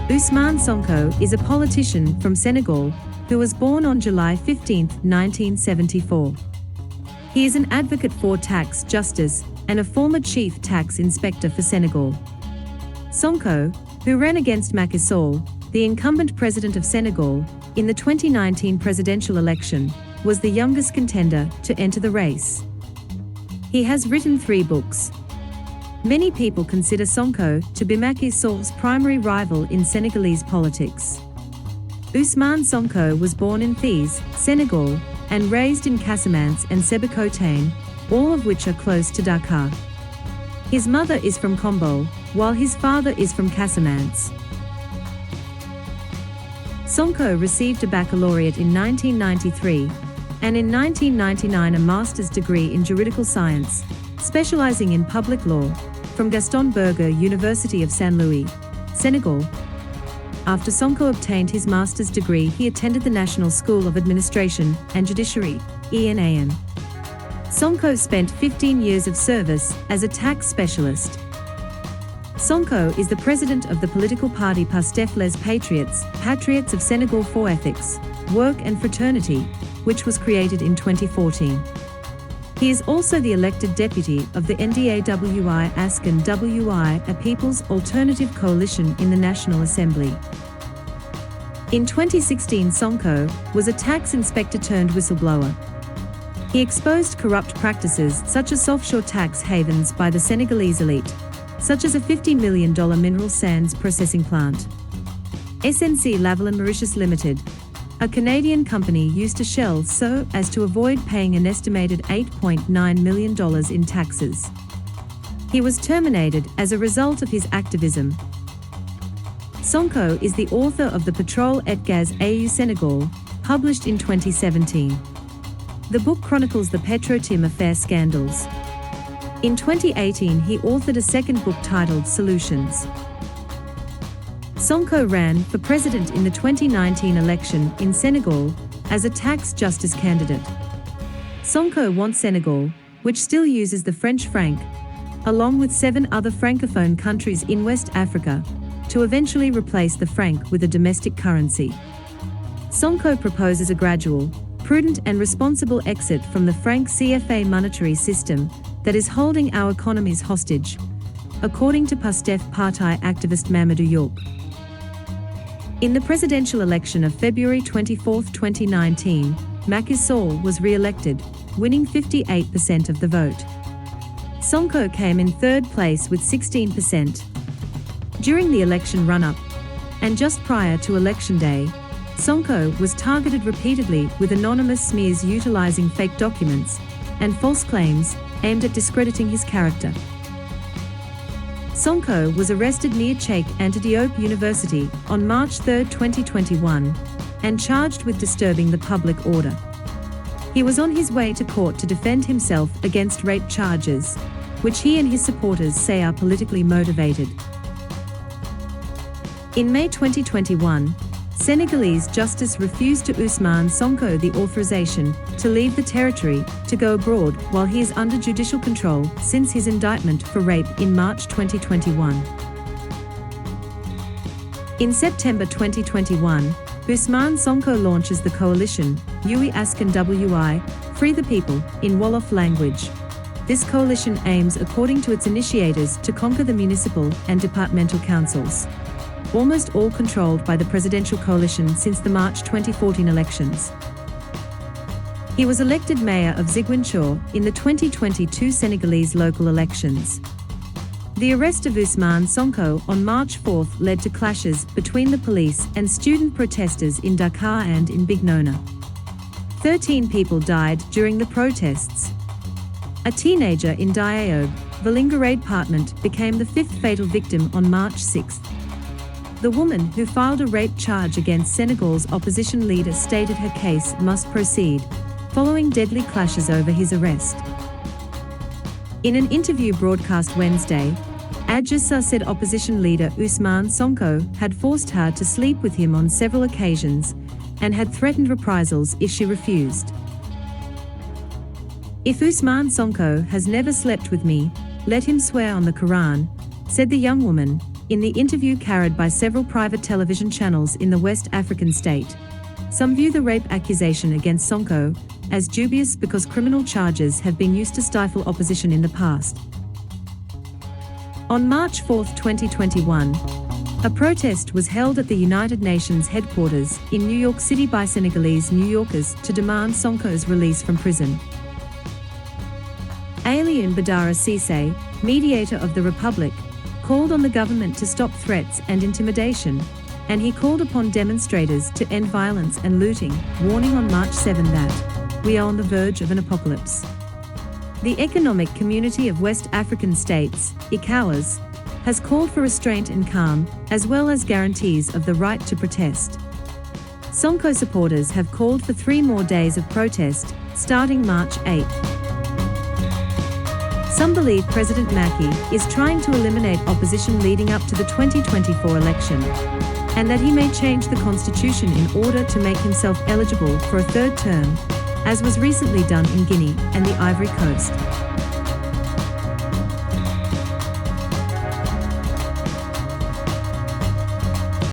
Ousmane Sonko is a politician from Senegal who was born on July 15, 1974. He is an advocate for tax justice and a former chief tax inspector for Senegal. Sonko, who ran against Macky Sall, the incumbent president of Senegal, in the 2019 presidential election, was the youngest contender to enter the race. He has written 3 books. Many people consider Sonko to be Macky Sall's primary rival in Senegalese politics. Ousmane Sonko was born in Thiès, Senegal, and raised in Casamance and Sébikotane, all of which are close to Dakar. His mother is from Khombole, while his father is from Casamance. Sonko received a baccalaureate in 1993, and in 1999 a master's degree in Juridical Science, specializing in public law, from Gaston Berger University of Saint Louis, Senegal. After Sonko obtained his master's degree, he attended the National School of Administration and Judiciary, ENAM. Sonko spent 15 years of service as a tax specialist. Sonko is the president of the political party Pastef les Patriots, Patriots of Senegal for Ethics, Work and Fraternity, which was created in 2014. He is also the elected deputy of the NDAWI-ASCAN-WI, a People's Alternative Coalition in the National Assembly. In 2016, Sonko was a tax inspector turned whistleblower. He exposed corrupt practices such as offshore tax havens by the Senegalese elite, such as a $50 million mineral sands processing plant. SNC-Lavalin Mauritius Limited, a Canadian company, used a shell so as to avoid paying an estimated $8.9 million in taxes. He was terminated as a result of his activism. Sonko is the author of the Pétrole et Gaz au Sénégal, published in 2017. The book chronicles the Petro-Tim affair scandals. In 2018, he authored a second book titled Solutions. Sonko ran for president in the 2019 election in Senegal as a tax justice candidate. Sonko wants Senegal, which still uses the French franc, along with 7 other francophone countries in West Africa, to eventually replace the franc with a domestic currency. Sonko proposes a gradual, prudent and responsible exit from the franc CFA monetary system that is holding our economies hostage, according to Pastef Party activist Mamadou York. In the presidential election of February 24, 2019, Macky Sall was re-elected, winning 58% of the vote. Sonko came in 3rd place with 16%. During the election run-up, and just prior to Election Day, Sonko was targeted repeatedly with anonymous smears utilizing fake documents and false claims aimed at discrediting his character. Sonko was arrested near Cheikh Anta Diop University on March 3, 2021, and charged with disturbing the public order. He was on his way to court to defend himself against rape charges, which he and his supporters say are politically motivated. In May 2021, Senegalese justice refused to Ousmane Sonko the authorization to leave the territory to go abroad while he is under judicial control since his indictment for rape in March 2021. In September 2021, Ousmane Sonko launches the coalition, Ui Askan Wi, Free the People, in Wolof language. This coalition aims, according to its initiators, to conquer the municipal and departmental councils, almost all controlled by the presidential coalition since the March 2014 elections. He was elected mayor of Ziguinchor in the 2022 Senegalese local elections. The arrest of Ousmane Sonko on March 4 led to clashes between the police and student protesters in Dakar and in Bignona. 13 people died during the protests. A teenager in Diaobe, Vélingara department, became the 5th fatal victim on March 6. The woman who filed a rape charge against Senegal's opposition leader stated her case must proceed, following deadly clashes over his arrest. In an interview broadcast Wednesday, Adjissa said opposition leader Ousmane Sonko had forced her to sleep with him on several occasions and had threatened reprisals if she refused. "If Ousmane Sonko has never slept with me, let him swear on the Quran," said the young woman, in the interview carried by several private television channels in the West African state. Some view the rape accusation against Sonko as dubious because criminal charges have been used to stifle opposition in the past. On March 4, 2021, a protest was held at the United Nations headquarters in New York City by Senegalese New Yorkers to demand Sonko's release from prison. Alioune Badara Cissé, mediator of the Republic, called on the government to stop threats and intimidation, and he called upon demonstrators to end violence and looting, warning on March 7 that we are on the verge of an apocalypse. The Economic Community of West African States, ECOWAS, has called for restraint and calm, as well as guarantees of the right to protest. Sonko supporters have called for 3 more days of protest, starting March 8. Some believe President Macky is trying to eliminate opposition leading up to the 2024 election, and that he may change the constitution in order to make himself eligible for a 3rd term, as was recently done in Guinea and the Ivory Coast.